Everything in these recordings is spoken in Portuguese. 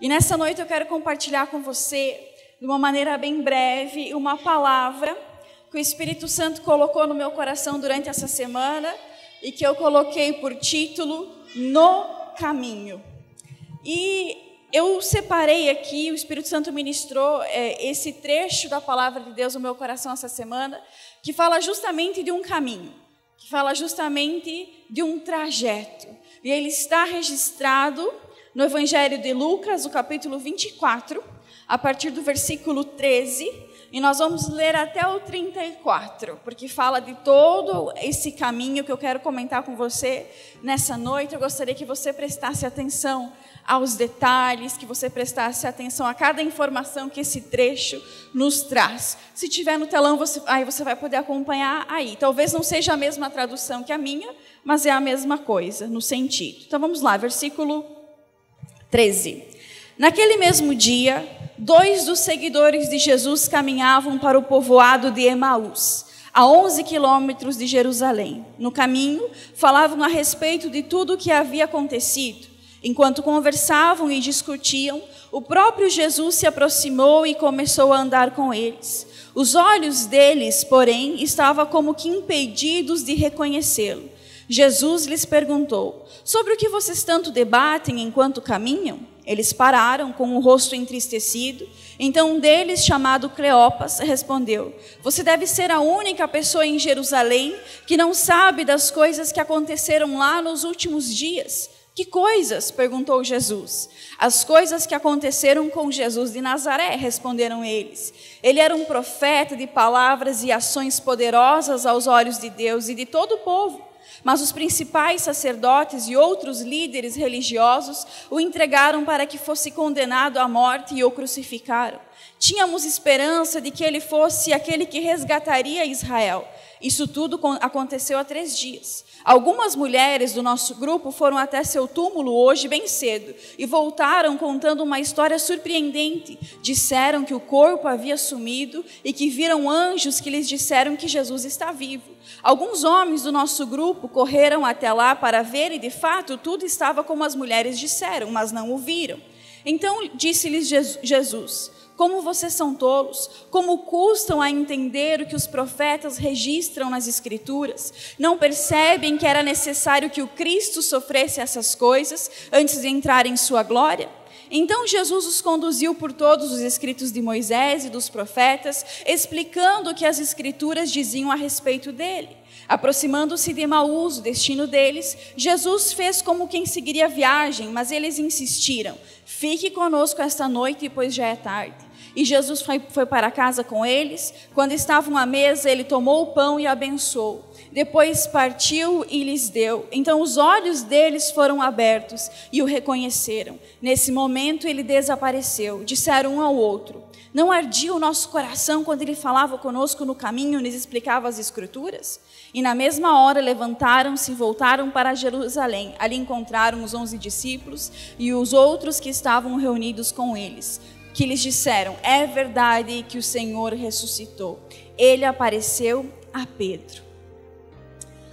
E nessa noite eu quero compartilhar com você, de uma maneira bem breve, uma palavra que o Espírito Santo colocou no meu coração durante essa semana e que eu coloquei por título, No Caminho. E eu separei aqui, o Espírito Santo ministrou esse trecho da palavra de Deus no meu coração essa semana, que fala justamente de um caminho, que fala justamente de um trajeto. E ele está registrado no Evangelho de Lucas, o capítulo 24, a partir do versículo 13, e nós vamos ler até o 34, porque fala de todo esse caminho que eu quero comentar com você nessa noite. Eu gostaria que você prestasse atenção aos detalhes, que você prestasse atenção a cada informação que esse trecho nos traz. Se tiver no telão, aí você vai poder acompanhar aí. Talvez não seja a mesma tradução que a minha, mas é a mesma coisa no sentido. Então vamos lá, versículo 13. Naquele mesmo dia, 2 dos seguidores de Jesus caminhavam para o povoado de Emaús, a 11 quilômetros de Jerusalém. No caminho, falavam a respeito de tudo o que havia acontecido. Enquanto conversavam e discutiam, o próprio Jesus se aproximou e começou a andar com eles. Os olhos deles, porém, estavam como que impedidos de reconhecê-lo. Jesus lhes perguntou: sobre o que vocês tanto debatem enquanto caminham? Eles pararam com o rosto entristecido. Então um deles, chamado Cleopas, respondeu: você deve ser a única pessoa em Jerusalém que não sabe das coisas que aconteceram lá nos últimos dias. Que coisas? Perguntou Jesus. As coisas que aconteceram com Jesus de Nazaré, responderam eles. Ele era um profeta de palavras e ações poderosas aos olhos de Deus e de todo o povo. Mas os principais sacerdotes e outros líderes religiosos o entregaram para que fosse condenado à morte e o crucificaram. Tínhamos esperança de que ele fosse aquele que resgataria Israel. Isso tudo aconteceu há 3 dias. Algumas mulheres do nosso grupo foram até seu túmulo hoje bem cedo e voltaram contando uma história surpreendente. Disseram que o corpo havia sumido e que viram anjos que lhes disseram que Jesus está vivo. Alguns homens do nosso grupo correram até lá para ver e, de fato, tudo estava como as mulheres disseram, mas não o viram. Então disse-lhes Jesus: como vocês são tolos, como custam a entender o que os profetas registram nas Escrituras? Não percebem que era necessário que o Cristo sofresse essas coisas antes de entrar em sua glória? Então Jesus os conduziu por todos os escritos de Moisés e dos profetas, explicando o que as Escrituras diziam a respeito dele. Aproximando-se de Emaús, o destino deles, Jesus fez como quem seguiria a viagem, mas eles insistiram: fique conosco esta noite, pois já é tarde. E Jesus foi para casa com eles. Quando estavam à mesa, ele tomou o pão e abençoou. Depois partiu e lhes deu. Então os olhos deles foram abertos e o reconheceram. Nesse momento ele desapareceu. Disseram um ao outro: não ardia o nosso coração quando ele falava conosco no caminho e nos explicava as Escrituras? E na mesma hora levantaram-se e voltaram para Jerusalém. Ali encontraram os 11 discípulos e os outros que estavam reunidos com eles, que lhes disseram: é verdade que o Senhor ressuscitou. Ele apareceu a Pedro.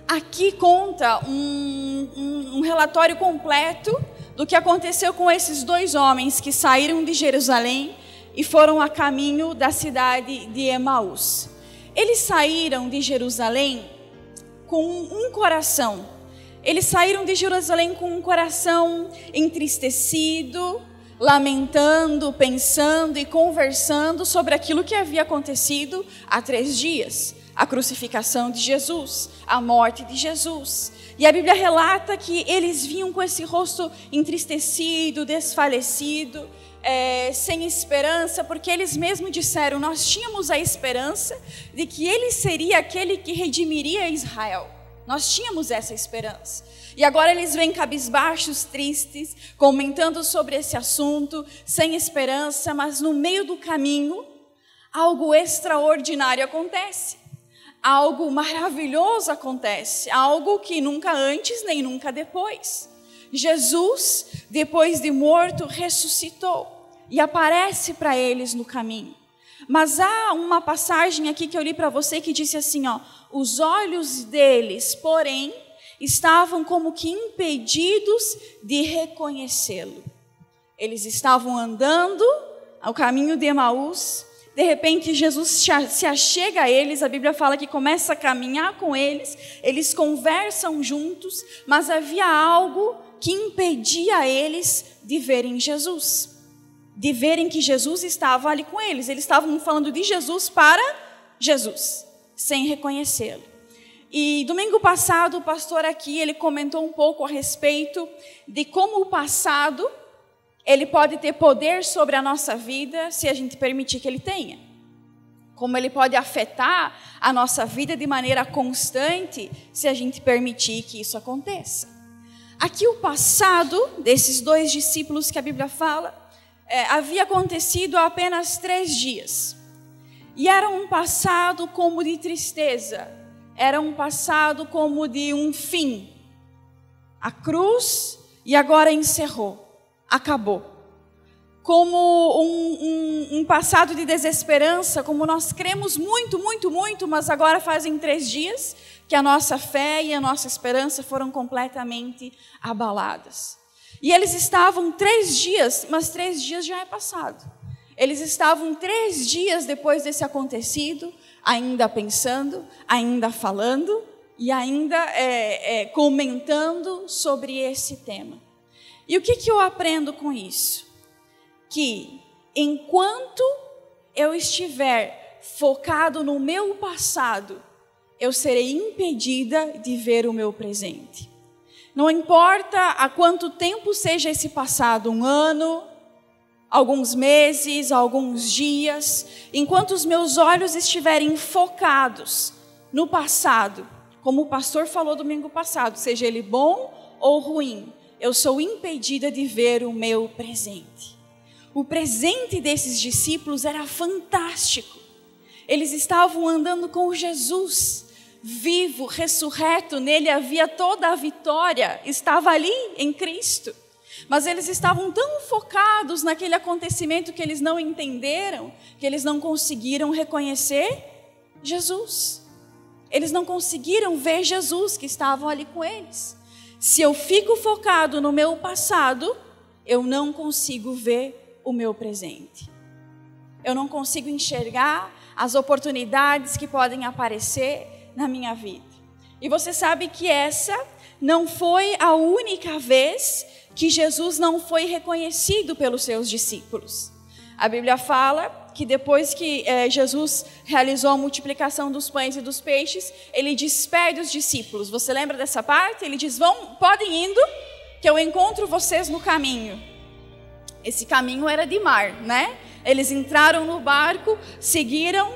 Aqui conta um relatório completo do que aconteceu com esses 2 homens que saíram de Jerusalém e foram a caminho da cidade de Emaús. Eles saíram de Jerusalém com um coração. Eles saíram de Jerusalém com um coração entristecido, lamentando, pensando e conversando sobre aquilo que havia acontecido há 3 dias. A crucificação de Jesus, a morte de Jesus. E a Bíblia relata que eles vinham com esse rosto entristecido, desfalecido, sem esperança, porque eles mesmos disseram: nós tínhamos a esperança de que ele seria aquele que redimiria Israel. Nós tínhamos essa esperança. E agora eles vêm cabisbaixos, tristes, comentando sobre esse assunto, sem esperança, mas no meio do caminho, algo extraordinário acontece. Algo maravilhoso acontece, algo que nunca antes nem nunca depois. Jesus, depois de morto, ressuscitou e aparece para eles no caminho. Mas há uma passagem aqui que eu li para você que disse assim, os olhos deles, porém, estavam como que impedidos de reconhecê-lo. Eles estavam andando ao caminho de Emaús. De repente, Jesus se achega a eles. A Bíblia fala que começa a caminhar com eles. Eles conversam juntos, mas havia algo que impedia eles de verem Jesus, de verem que Jesus estava ali com eles. Eles estavam falando de Jesus para Jesus, sem reconhecê-lo. E domingo passado, o pastor aqui, ele comentou um pouco a respeito de como o passado, ele pode ter poder sobre a nossa vida, se a gente permitir que ele tenha. Como ele pode afetar a nossa vida de maneira constante, se a gente permitir que isso aconteça. Aqui o passado desses 2 discípulos que a Bíblia fala, havia acontecido há apenas 3 dias. E era um passado como de tristeza, era um passado como de um fim. A cruz, e agora encerrou, acabou. Como um passado de desesperança, como nós cremos muito, muito, muito, mas agora fazem 3 dias que a nossa fé e a nossa esperança foram completamente abaladas. E eles estavam 3 dias, mas 3 dias já é passado. Eles estavam 3 dias depois desse acontecido, ainda pensando, ainda falando e ainda comentando sobre esse tema. E o que eu aprendo com isso? Que enquanto eu estiver focado no meu passado, eu serei impedida de ver o meu presente. Não importa há quanto tempo seja esse passado, 1 ano, alguns meses, alguns dias, enquanto os meus olhos estiverem focados no passado, como o pastor falou domingo passado, seja ele bom ou ruim, eu sou impedida de ver o meu presente. O presente desses discípulos era fantástico. Eles estavam andando com Jesus, vivo, ressurreto, nele havia toda a vitória, estava ali em Cristo. Mas eles estavam tão focados naquele acontecimento que eles não entenderam, que eles não conseguiram reconhecer Jesus. Eles não conseguiram ver Jesus que estava ali com eles. Se eu fico focado no meu passado, eu não consigo ver o meu presente. Eu não consigo enxergar as oportunidades que podem aparecer na minha vida. E você sabe que essa não foi a única vez que Jesus não foi reconhecido pelos seus discípulos. A Bíblia fala que depois que Jesus realizou a multiplicação dos pães e dos peixes, ele despede os discípulos. Você lembra dessa parte? Ele diz, podem indo, que eu encontro vocês no caminho. Esse caminho era de mar, né? Eles entraram no barco, seguiram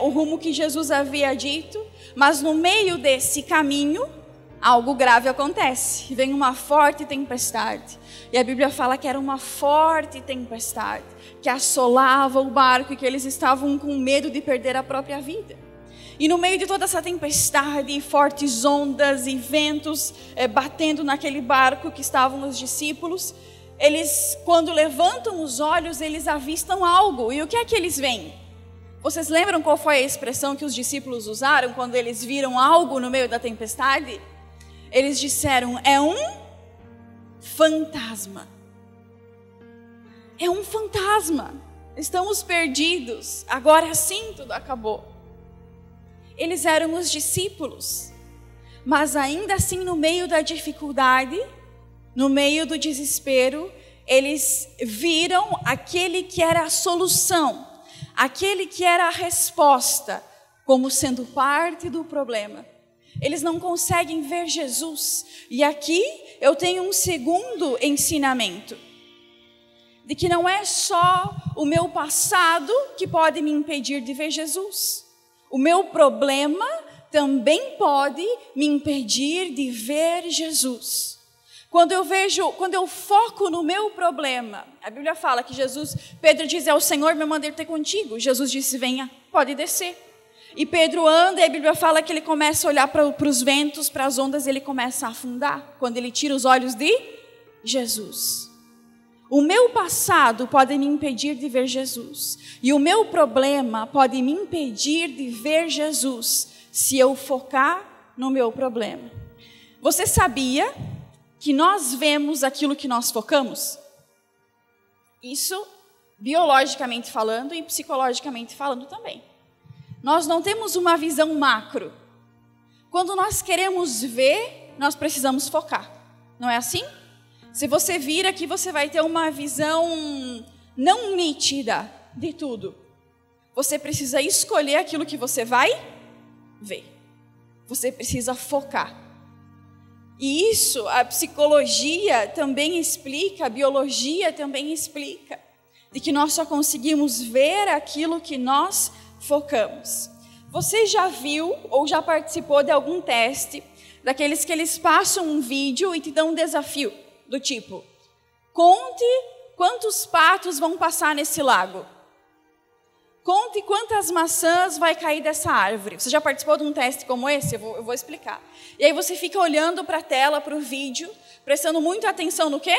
o rumo que Jesus havia dito, mas no meio desse caminho, algo grave acontece. Vem uma forte tempestade. E a Bíblia fala que era uma forte tempestade, que assolava o barco e que eles estavam com medo de perder a própria vida. E no meio de toda essa tempestade, fortes ondas e ventos batendo naquele barco que estavam os discípulos, eles, quando levantam os olhos, eles avistam algo. E o que é que eles veem? Vocês lembram qual foi a expressão que os discípulos usaram quando eles viram algo no meio da tempestade? Eles disseram, é um fantasma. É um fantasma. Estamos perdidos. Agora sim tudo acabou. Eles eram os discípulos. Mas ainda assim, no meio da dificuldade, no meio do desespero, eles viram aquele que era a solução, aquele que era a resposta, como sendo parte do problema. Eles não conseguem ver Jesus. E aqui eu tenho um segundo ensinamento, de que não é só o meu passado que pode me impedir de ver Jesus. O meu problema também pode me impedir de ver Jesus. Quando eu foco no meu problema, a Bíblia fala que Pedro diz, o Senhor me mandou ter contigo. Jesus disse, venha, pode descer. E Pedro anda e a Bíblia fala que ele começa a olhar para os ventos, para as ondas, e ele começa a afundar, quando ele tira os olhos de Jesus. O meu passado pode me impedir de ver Jesus. E o meu problema pode me impedir de ver Jesus, se eu focar no meu problema. Você sabia que nós vemos aquilo que nós focamos? Isso biologicamente falando e psicologicamente falando também. Nós não temos uma visão macro. Quando nós queremos ver, nós precisamos focar. Não é assim? Se você vir aqui, você vai ter uma visão não nítida de tudo. Você precisa escolher aquilo que você vai ver. Você precisa focar. E isso a psicologia também explica, a biologia também explica, de que nós só conseguimos ver aquilo que nós focamos. Você já viu ou já participou de algum teste, daqueles que eles passam um vídeo e te dão um desafio, do tipo, conte quantos patos vão passar nesse lago. Conte quantas maçãs vai cair dessa árvore. Você já participou de um teste como esse? Eu vou explicar. E aí você fica olhando para a tela, para o vídeo, prestando muita atenção no quê?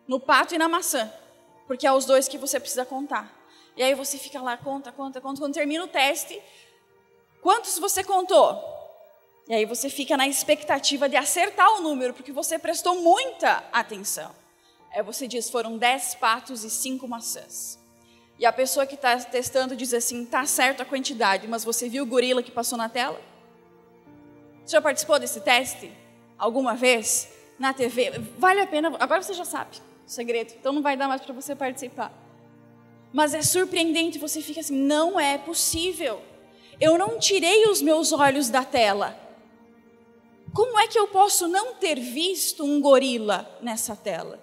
No pato e na maçã. Porque é os dois que você precisa contar. E aí você fica lá, conta. Quando termina o teste, quantos você contou? E aí você fica na expectativa de acertar o número, porque você prestou muita atenção. Aí você diz, foram 10 patos e 5 maçãs. E a pessoa que está testando diz assim, tá certo a quantidade, mas você viu o gorila que passou na tela? Você já participou desse teste? Alguma vez? Na TV? Vale a pena, agora você já sabe o segredo, então não vai dar mais para você participar. Mas é surpreendente, você fica assim, não é possível. Eu não tirei os meus olhos da tela. Como é que eu posso não ter visto um gorila nessa tela?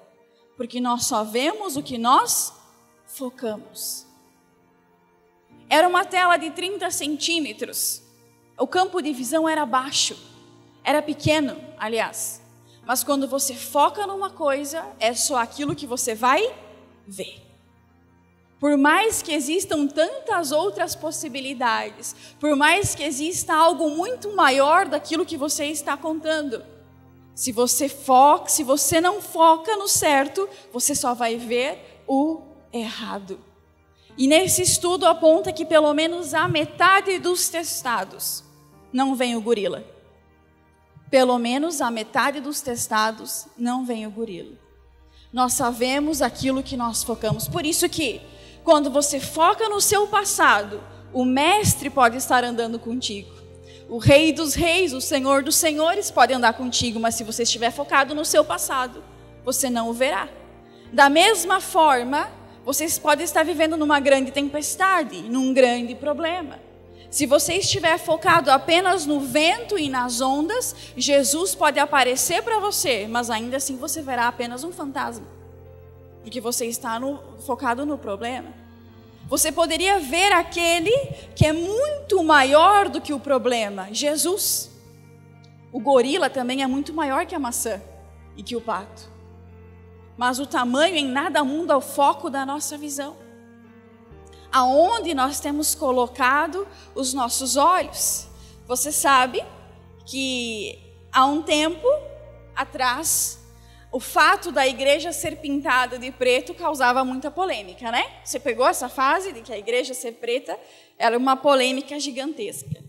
Porque nós só vemos o que nós focamos. Era uma tela de 30 centímetros. O campo de visão era baixo. Era pequeno, aliás. Mas quando você foca numa coisa, é só aquilo que você vai ver. Por mais que existam tantas outras possibilidades, por mais que exista algo muito maior daquilo que você está contando, se você não foca no certo, você só vai ver o errado. E nesse estudo aponta que pelo menos a metade dos testados não vem o gorila. Pelo menos a metade dos testados não vem o gorila. Nós sabemos aquilo que nós focamos. Por isso que quando você foca no seu passado, o mestre pode estar andando contigo. O rei dos reis, o senhor dos senhores pode andar contigo, mas se você estiver focado no seu passado, você não o verá. Da mesma forma, vocês podem estar vivendo numa grande tempestade, num grande problema. Se você estiver focado apenas no vento e nas ondas, Jesus pode aparecer para você, mas ainda assim você verá apenas um fantasma. Porque você está focado no problema. Você poderia ver aquele que é muito maior do que o problema, Jesus. O gorila também é muito maior que a maçã e que o pato. Mas o tamanho em nada muda o foco da nossa visão. Aonde nós temos colocado os nossos olhos. Você sabe que há um tempo atrás, o fato da igreja ser pintada de preto causava muita polêmica, né? Você pegou essa fase de que a igreja ser preta era uma polêmica gigantesca.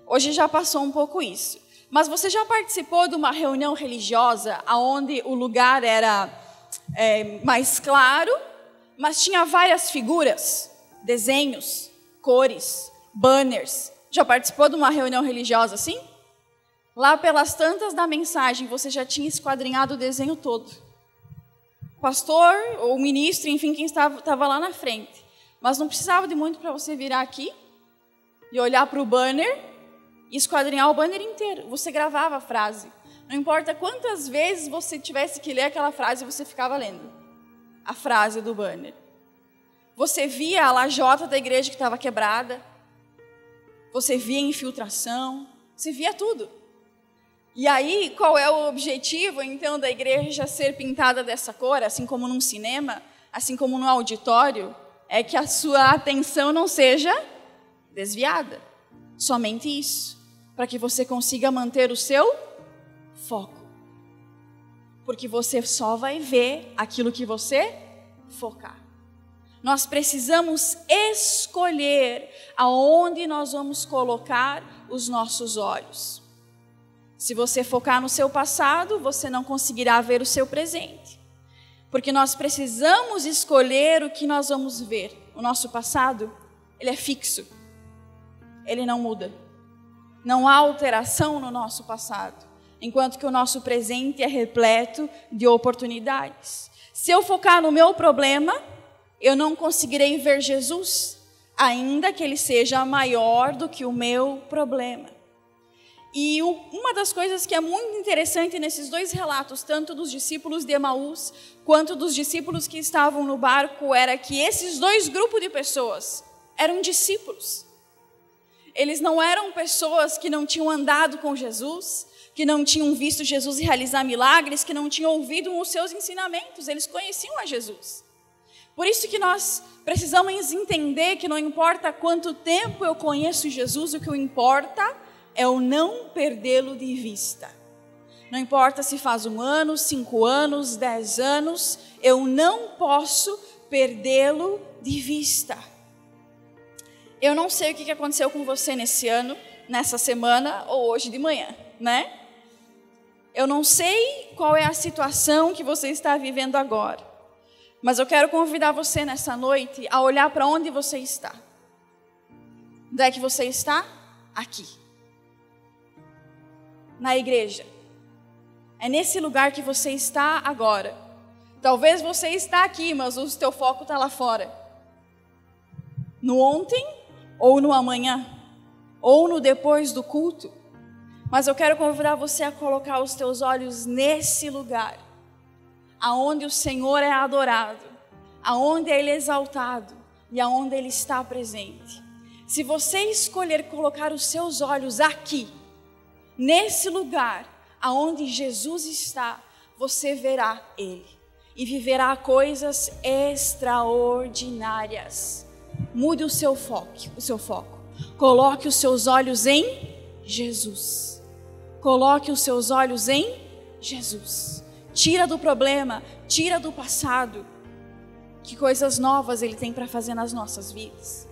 Hoje já passou um pouco isso. Mas você já participou de uma reunião religiosa onde o lugar era mais claro, mas tinha várias figuras, desenhos, cores, banners? Já participou de uma reunião religiosa assim? Lá pelas tantas da mensagem, você já tinha esquadrinhado o desenho todo. O pastor, ou o ministro, enfim, quem estava lá na frente. Mas não precisava de muito para você virar aqui e olhar para o banner e esquadrinhar o banner inteiro. Você gravava a frase. Não importa quantas vezes você tivesse que ler aquela frase, você ficava lendo a frase do banner. Você via a lajota da igreja que estava quebrada. Você via infiltração. Você via tudo. E aí, qual é o objetivo, então, da igreja ser pintada dessa cor, assim como num cinema, assim como num auditório? É que a sua atenção não seja desviada. Somente isso. Para que você consiga manter o seu foco. Porque você só vai ver aquilo que você focar. Nós precisamos escolher aonde nós vamos colocar os nossos olhos. Se você focar no seu passado, você não conseguirá ver o seu presente. Porque nós precisamos escolher o que nós vamos ver. O nosso passado, ele é fixo. Ele não muda. Não há alteração no nosso passado. Enquanto que o nosso presente é repleto de oportunidades. Se eu focar no meu problema, eu não conseguirei ver Jesus, ainda que ele seja maior do que o meu problema. E uma das coisas que é muito interessante nesses dois relatos, tanto dos discípulos de Emaús, quanto dos discípulos que estavam no barco, era que esses dois grupos de pessoas eram discípulos. Eles não eram pessoas que não tinham andado com Jesus, que não tinham visto Jesus realizar milagres, que não tinham ouvido os seus ensinamentos, eles conheciam a Jesus. Por isso que nós precisamos entender que não importa quanto tempo eu conheço Jesus, o que importa é o não perdê-lo de vista. Não importa se faz 1 ano, 5 anos, 10 anos, eu não posso perdê-lo de vista. Eu não sei o que aconteceu com você nesse ano, nessa semana ou hoje de manhã, né? Eu não sei qual é a situação que você está vivendo agora, mas eu quero convidar você nessa noite a olhar para onde você está. Onde é que você está? Aqui. Na igreja. É nesse lugar que você está agora. Talvez você está aqui, mas o teu foco está lá fora. No ontem, ou no amanhã, ou no depois do culto. Mas eu quero convidar você a colocar os teus olhos nesse lugar, aonde o Senhor é adorado, aonde Ele é exaltado e aonde Ele está presente. Se você escolher colocar os seus olhos aqui, nesse lugar, aonde Jesus está, você verá Ele e viverá coisas extraordinárias. Mude o seu foco. Coloque os seus olhos em Jesus. Coloque os seus olhos em Jesus. Tira do problema, tira do passado. Que coisas novas Ele tem para fazer nas nossas vidas.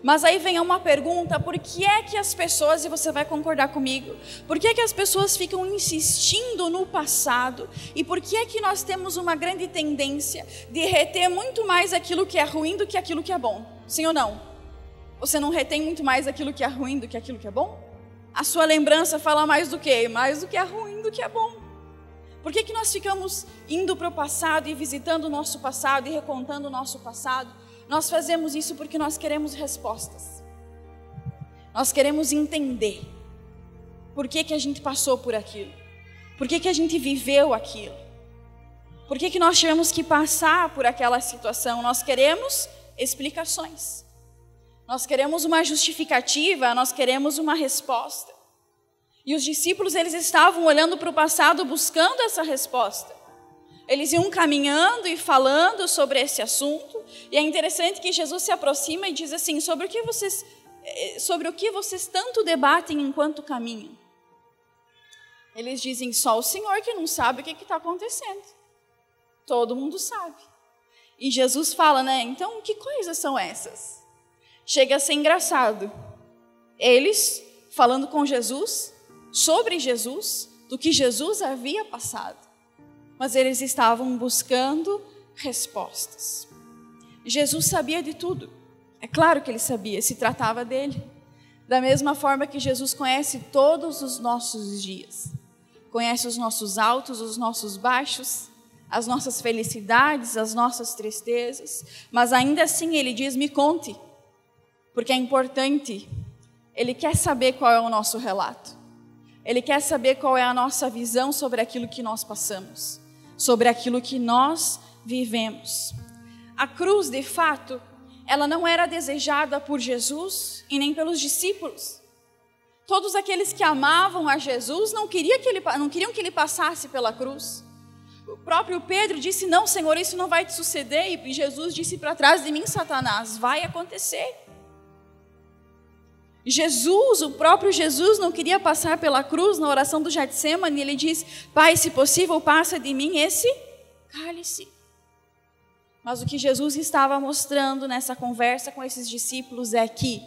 Mas aí vem uma pergunta: por que é que as pessoas, e você vai concordar comigo, por que é que as pessoas ficam insistindo no passado? E por que é que nós temos uma grande tendência de reter muito mais aquilo que é ruim do que aquilo que é bom? Sim ou não? Você não retém muito mais aquilo que é ruim do que aquilo que é bom? A sua lembrança fala mais do que? Mais do que é ruim do que é bom. Por que que nós ficamos indo para o passado e visitando o nosso passado e recontando o nosso passado? Nós fazemos isso porque nós queremos respostas. Nós queremos entender por que que a gente passou por aquilo. Por que que a gente viveu aquilo. Por que que nós tivemos que passar por aquela situação. Nós queremos explicações. Nós queremos uma justificativa, nós queremos uma resposta. E os discípulos, eles estavam olhando para o passado buscando essa resposta. Eles iam caminhando e falando sobre esse assunto. E é interessante que Jesus se aproxima e diz assim: sobre o que vocês tanto debatem enquanto caminham? Eles dizem: só o Senhor que não sabe o que está acontecendo. Todo mundo sabe. E Jesus fala, né? Então, que coisas são essas? Chega a ser engraçado. Eles falando com Jesus, sobre Jesus, do que Jesus havia passado. Mas eles estavam buscando respostas. Jesus sabia de tudo. É claro que ele sabia, se tratava dele. Da mesma forma que Jesus conhece todos os nossos dias. Conhece os nossos altos, os nossos baixos, as nossas felicidades, as nossas tristezas. Mas ainda assim ele diz: me conte. Porque é importante. Ele quer saber qual é o nosso relato. Ele quer saber qual é a nossa visão sobre aquilo que nós passamos, sobre aquilo que nós vivemos. A cruz, de fato, ela não era desejada por Jesus e nem pelos discípulos. Todos aqueles que amavam a Jesus não queriam que ele passasse pela cruz. O próprio Pedro disse: não, Senhor, isso não vai te suceder. E Jesus disse: para trás de mim, Satanás, vai acontecer. O próprio Jesus não queria passar pela cruz. Na oração do Getsêmani, ele diz: Pai, se possível, passa de mim esse cálice. Mas o que Jesus estava mostrando nessa conversa com esses discípulos é que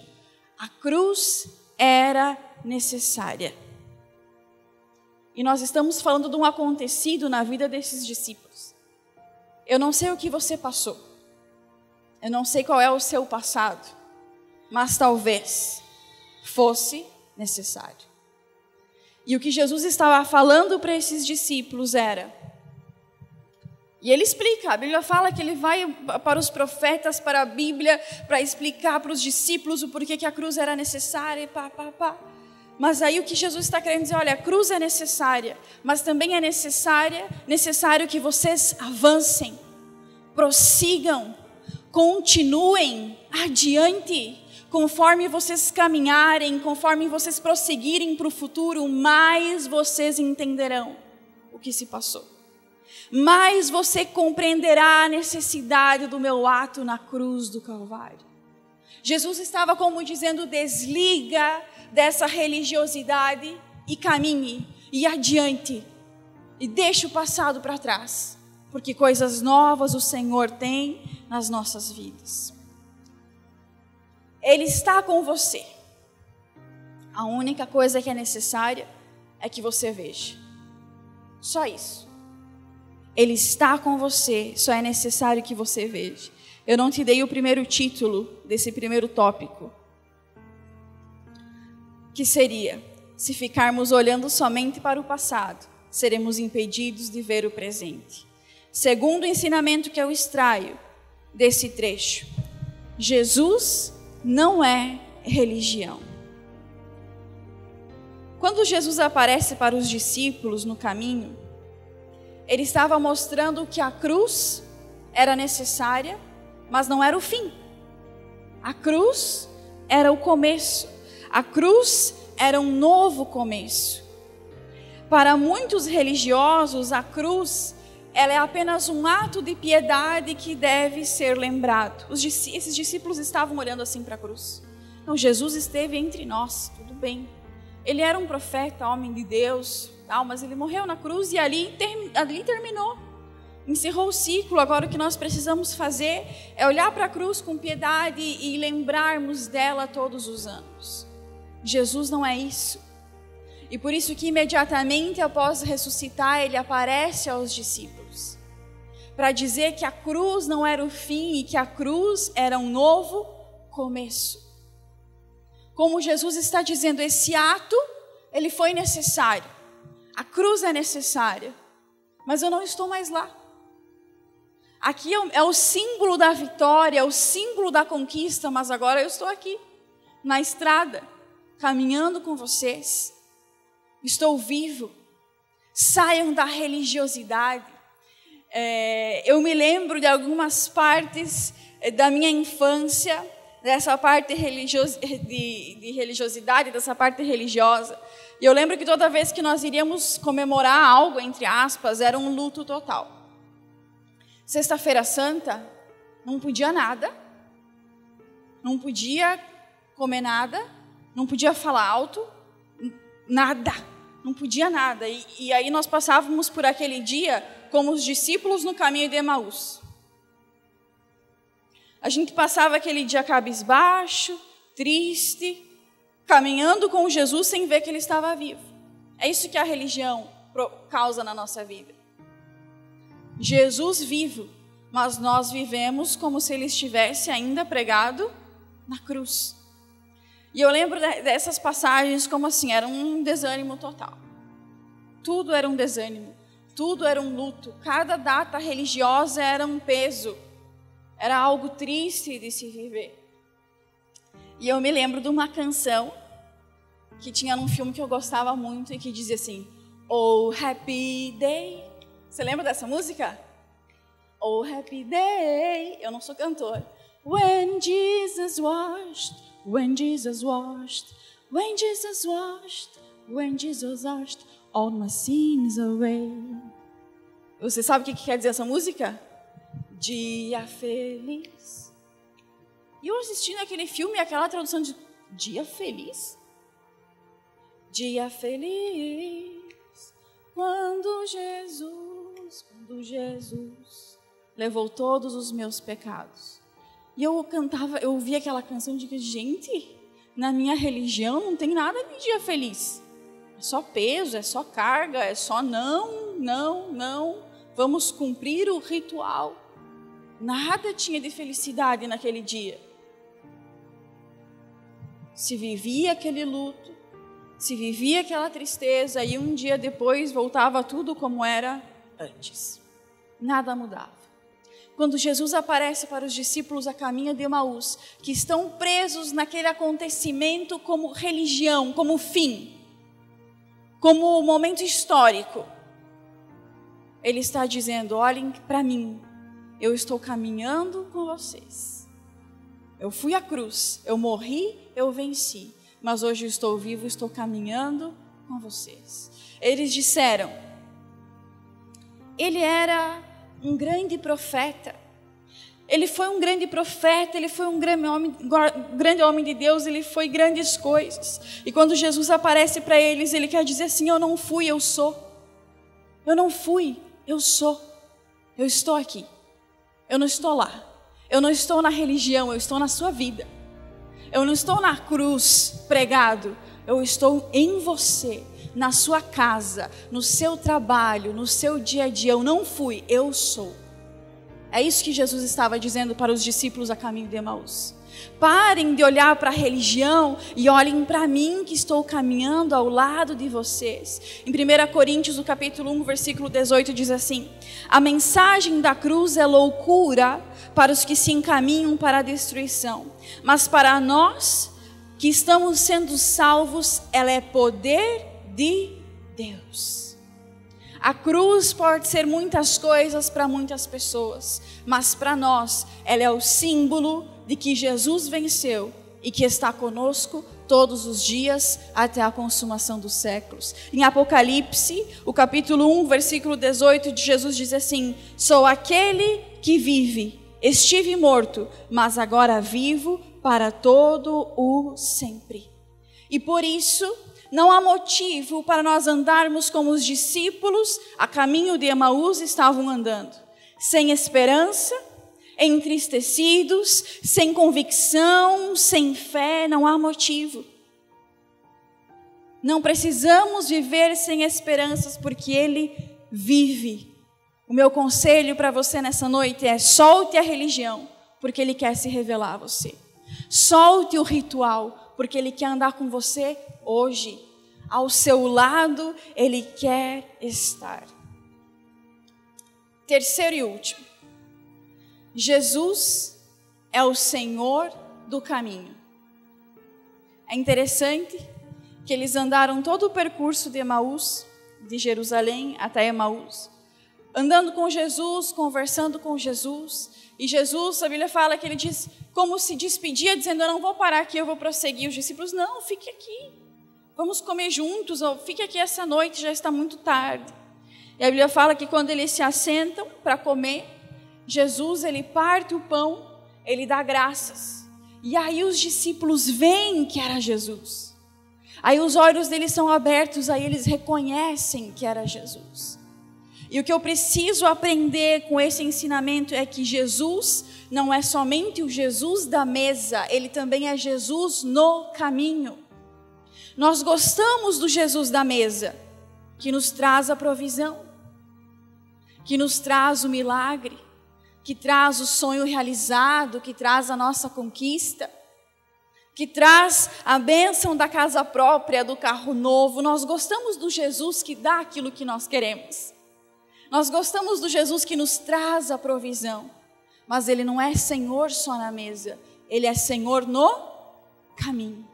a cruz era necessária. E nós estamos falando de um acontecido na vida desses discípulos. Eu não sei o que você passou. Eu não sei qual é o seu passado. Mas talvez fosse necessário. E o que Jesus estava falando para esses discípulos era... E ele explica, a Bíblia fala que ele vai para os profetas, para a Bíblia, para explicar para os discípulos o porquê que a cruz era necessária e Mas aí o que Jesus está querendo dizer, olha, a cruz é necessária, mas também é necessário que vocês avancem, prossigam, continuem adiante. Conforme vocês caminharem, conforme vocês prosseguirem para o futuro, mais vocês entenderão o que se passou. Mais você compreenderá a necessidade do meu ato na cruz do Calvário. Jesus estava como dizendo, desliga dessa religiosidade e caminhe, e adiante. E deixe o passado para trás, porque coisas novas o Senhor tem nas nossas vidas. Ele está com você. A única coisa que é necessária é que você veja. Só isso. Ele está com você, só é necessário que você veja. Eu não te dei o primeiro título desse primeiro tópico, que seria, se ficarmos olhando somente para o passado, seremos impedidos de ver o presente. Segundo o ensinamento que eu extraio desse trecho, Jesus não é religião. Quando Jesus aparece para os discípulos no caminho, ele estava mostrando que a cruz era necessária, mas não era o fim. A cruz era o começo. A cruz era um novo começo. Para muitos religiosos, a cruz ela é apenas um ato de piedade que deve ser lembrado. Esses discípulos estavam olhando assim para a cruz. Não, Jesus esteve entre nós, tudo bem. Ele era um profeta, homem de Deus, mas ele morreu na cruz e ali terminou. Encerrou o ciclo. Agora o que nós precisamos fazer é olhar para a cruz com piedade e lembrarmos dela todos os anos. Jesus não é isso. E por isso que imediatamente após ressuscitar, ele aparece aos discípulos, para dizer que a cruz não era o fim e que a cruz era um novo começo. Como Jesus está dizendo, esse ato, ele foi necessário. A cruz é necessária, mas eu não estou mais lá. Aqui é o símbolo da vitória, é o símbolo da conquista, mas agora eu estou aqui, na estrada, caminhando com vocês. Estou vivo. Saiam da religiosidade. Eu me lembro de algumas partes da minha infância, dessa parte de religiosidade, dessa parte religiosa. E eu lembro que toda vez que nós iríamos comemorar algo, entre aspas, era um luto total. Sexta-feira Santa, não podia nada, não podia comer nada, não podia falar alto, nada, não podia nada. E aí nós passávamos por aquele dia como os discípulos no caminho de Emaús. A gente passava aquele dia cabisbaixo, triste, caminhando com Jesus sem ver que ele estava vivo. É isso que a religião causa na nossa vida. Jesus vivo, mas nós vivemos como se ele estivesse ainda pregado na cruz. E eu lembro dessas passagens como assim, era um desânimo total. Tudo era um desânimo, tudo era um luto. Cada data religiosa era um peso, era algo triste de se viver. E eu me lembro de uma canção que tinha num filme que eu gostava muito e que dizia assim, Oh Happy Day. Você lembra dessa música? Oh Happy Day. Eu não sou cantor. When Jesus washed, when Jesus washed, when Jesus washed, when Jesus washed all my sins away. Você sabe o que quer dizer essa música? Dia feliz. E eu assistindo aquele filme, aquela tradução de dia feliz. Dia feliz, quando Jesus levou todos os meus pecados. E eu cantava, eu ouvia aquela canção e digo, gente, na minha religião não tem nada de dia feliz. É só peso, é só carga, é só não. vamos cumprir o ritual. Nada tinha de felicidade naquele dia. Se vivia aquele luto, se vivia aquela tristeza, e um dia depois voltava tudo como era antes. Nada mudava. Quando Jesus aparece para os discípulos a caminho de Emaús, que estão presos naquele acontecimento como religião, como fim, como momento histórico, Ele está dizendo: olhem para mim, eu estou caminhando com vocês. Eu fui à cruz, eu morri, eu venci, mas hoje eu estou vivo, estou caminhando com vocês. Eles disseram: ele era um grande profeta, ele foi um grande profeta, ele foi um grande homem de Deus, ele foi grandes coisas. E quando Jesus aparece para eles, ele quer dizer assim: eu não fui, eu sou. Eu não fui, eu sou. Eu estou aqui. Eu não estou lá. Eu não estou na religião, eu estou na sua vida. Eu não estou na cruz pregado, eu estou em você, na sua casa, no seu trabalho, no seu dia a dia. Eu não fui, eu sou. É isso que Jesus estava dizendo para os discípulos a caminho de Emaús. Parem de olhar para a religião e olhem para mim, que estou caminhando ao lado de vocês. Em 1 Coríntios, no capítulo 1, versículo 18, diz assim: a mensagem da cruz é loucura para os que se encaminham para a destruição, mas para nós que estamos sendo salvos, ela é poder de Deus. A cruz pode ser muitas coisas para muitas pessoas, mas para nós ela é o símbolo de que Jesus venceu e que está conosco todos os dias até a consumação dos séculos. Em Apocalipse, o capítulo 1, versículo 18, de Jesus diz assim: sou aquele que vive, estive morto, mas agora vivo para todo o sempre. E por isso não há motivo para nós andarmos como os discípulos a caminho de Emaús estavam andando, sem esperança, entristecidos, sem convicção, sem fé. Não há motivo. Não precisamos viver sem esperanças, porque Ele vive. O meu conselho para você nessa noite é: solte a religião, porque Ele quer se revelar a você. Solte o ritual, porque Ele quer andar com você hoje. Ao seu lado, Ele quer estar. Terceiro e último: Jesus é o Senhor do caminho. É interessante que eles andaram todo o percurso de Emaús, de Jerusalém até Emaús, andando com Jesus, conversando com Jesus. E Jesus, a Bíblia fala que Ele diz, como se despedia, dizendo: eu não vou parar aqui, eu vou prosseguir. Os discípulos: não, fique aqui, vamos comer juntos, ou fique aqui essa noite, já está muito tarde. E a Bíblia fala que quando eles se assentam para comer, Jesus, Ele parte o pão, Ele dá graças. E aí os discípulos veem que era Jesus. Aí os olhos deles são abertos, aí eles reconhecem que era Jesus. E o que eu preciso aprender com esse ensinamento é que Jesus não é somente o Jesus da mesa, Ele também é Jesus no caminho. Nós gostamos do Jesus da mesa, que nos traz a provisão, que nos traz o milagre, que traz o sonho realizado, que traz a nossa conquista, que traz a bênção da casa própria, do carro novo. Nós gostamos do Jesus que dá aquilo que nós queremos. Nós gostamos do Jesus que nos traz a provisão. Mas Ele não é Senhor só na mesa, Ele é Senhor no caminho.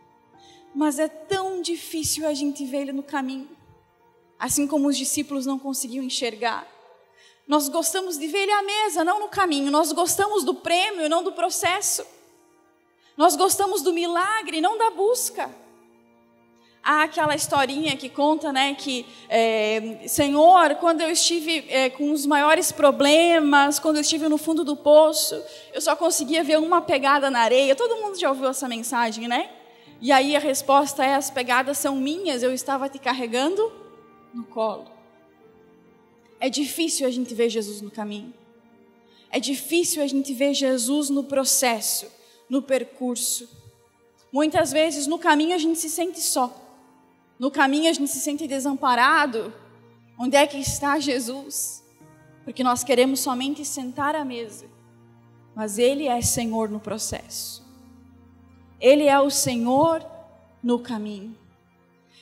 Mas é tão difícil a gente ver Ele no caminho, assim como os discípulos não conseguiam enxergar. Nós gostamos de ver Ele à mesa, não no caminho. Nós gostamos do prêmio, não do processo. Nós gostamos do milagre, não da busca. Há aquela historinha que conta, né, que Senhor, quando eu estive com os maiores problemas, quando eu estive no fundo do poço, eu só conseguia ver uma pegada na areia. Todo mundo já ouviu essa mensagem, né? E aí a resposta é: as pegadas são minhas, eu estava te carregando no colo. É difícil a gente ver Jesus no caminho. É difícil a gente ver Jesus no processo, no percurso. Muitas vezes no caminho a gente se sente só. No caminho a gente se sente desamparado. Onde é que está Jesus? porque nós queremos somente sentar à mesa, mas Ele é Senhor no processo. Ele é o Senhor no caminho.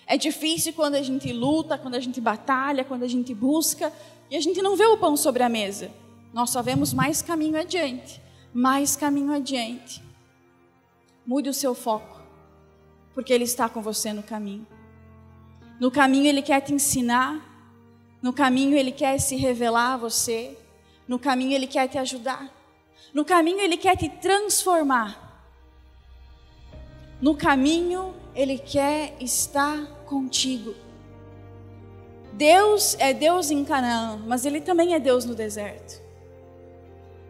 É difícil quando a gente luta, quando a gente batalha, quando a gente busca, e a gente não vê o pão sobre a mesa. Nós só vemos mais caminho adiante, mais caminho adiante. Mude o seu foco, porque Ele está com você no caminho. No caminho Ele quer te ensinar, no caminho Ele quer se revelar a você, no caminho Ele quer te ajudar, no caminho Ele quer te transformar. No caminho Ele quer estar contigo. Deus é Deus em Canaã, mas Ele também é Deus no deserto.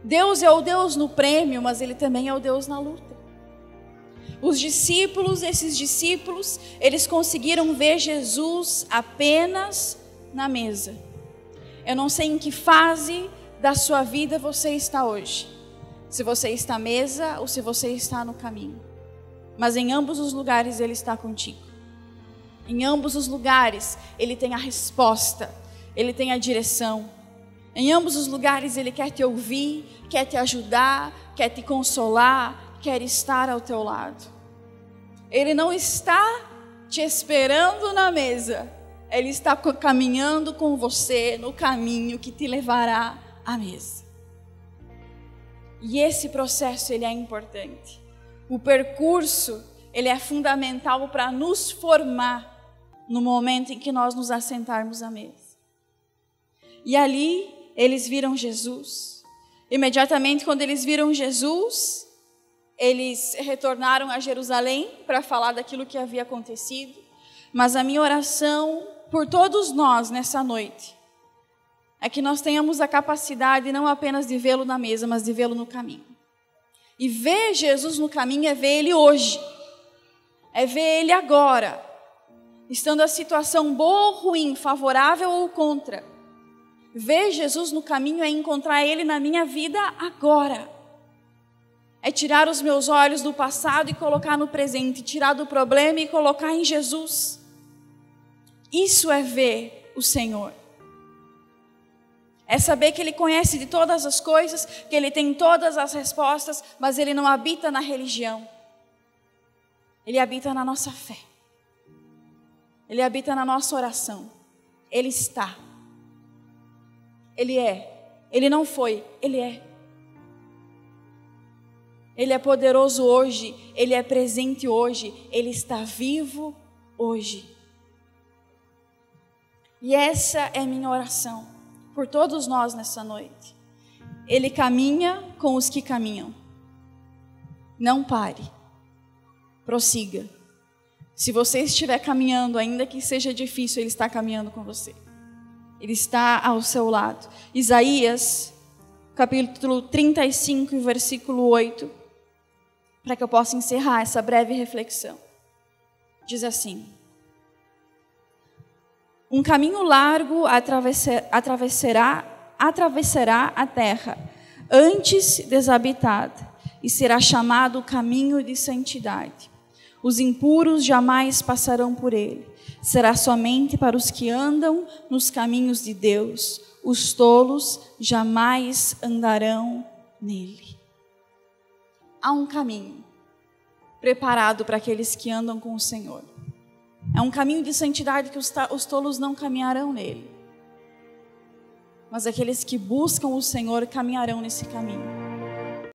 Deus é o Deus no prêmio, mas Ele também é o Deus na luta. Esses discípulos, eles conseguiram ver Jesus apenas na mesa. Eu não sei em que fase da sua vida você está hoje. Se você está à mesa ou se você está no caminho. Mas em ambos os lugares Ele está contigo. Em ambos os lugares Ele tem a resposta, Ele tem a direção. Em ambos os lugares Ele quer te ouvir, quer te ajudar, quer te consolar, quer estar ao teu lado. Ele não está te esperando na mesa, Ele está caminhando com você no caminho que te levará à mesa. E esse processo ele é importante. O percurso ele é fundamental para nos formar no momento em que nós nos assentarmos à mesa. E ali eles viram Jesus. Imediatamente quando eles viram Jesus, eles retornaram a Jerusalém para falar daquilo que havia acontecido. Mas a minha oração por todos nós nessa noite é que nós tenhamos a capacidade não apenas de vê-lo na mesa, mas de vê-lo no caminho. E ver Jesus no caminho é ver Ele hoje, é ver Ele agora, estando a situação boa ou ruim, favorável ou contra. Ver Jesus no caminho é encontrar Ele na minha vida agora. É tirar os meus olhos do passado e colocar no presente, tirar do problema e colocar em Jesus. Isso é ver o Senhor. É saber que Ele conhece de todas as coisas, que Ele tem todas as respostas, mas Ele não habita na religião. Ele habita na nossa fé. Ele habita na nossa oração. Ele está. Ele é. Ele não foi, Ele é. Ele é poderoso hoje, Ele é presente hoje, Ele está vivo hoje. E essa é minha oração por todos nós nessa noite. Ele caminha com os que caminham. Não pare. Prossiga. Se você estiver caminhando, ainda que seja difícil, Ele está caminhando com você. Ele está ao seu lado. Isaías, capítulo 35, versículo 8, para que eu possa encerrar essa breve reflexão. Diz assim: um caminho largo atravessará a terra, antes desabitada, e será chamado o caminho de santidade. Os impuros jamais passarão por ele. Será somente para os que andam nos caminhos de Deus. Os tolos jamais andarão nele. Há um caminho preparado para aqueles que andam com o Senhor. É um caminho de santidade que os tolos não caminharão nele. Mas aqueles que buscam o Senhor caminharão nesse caminho.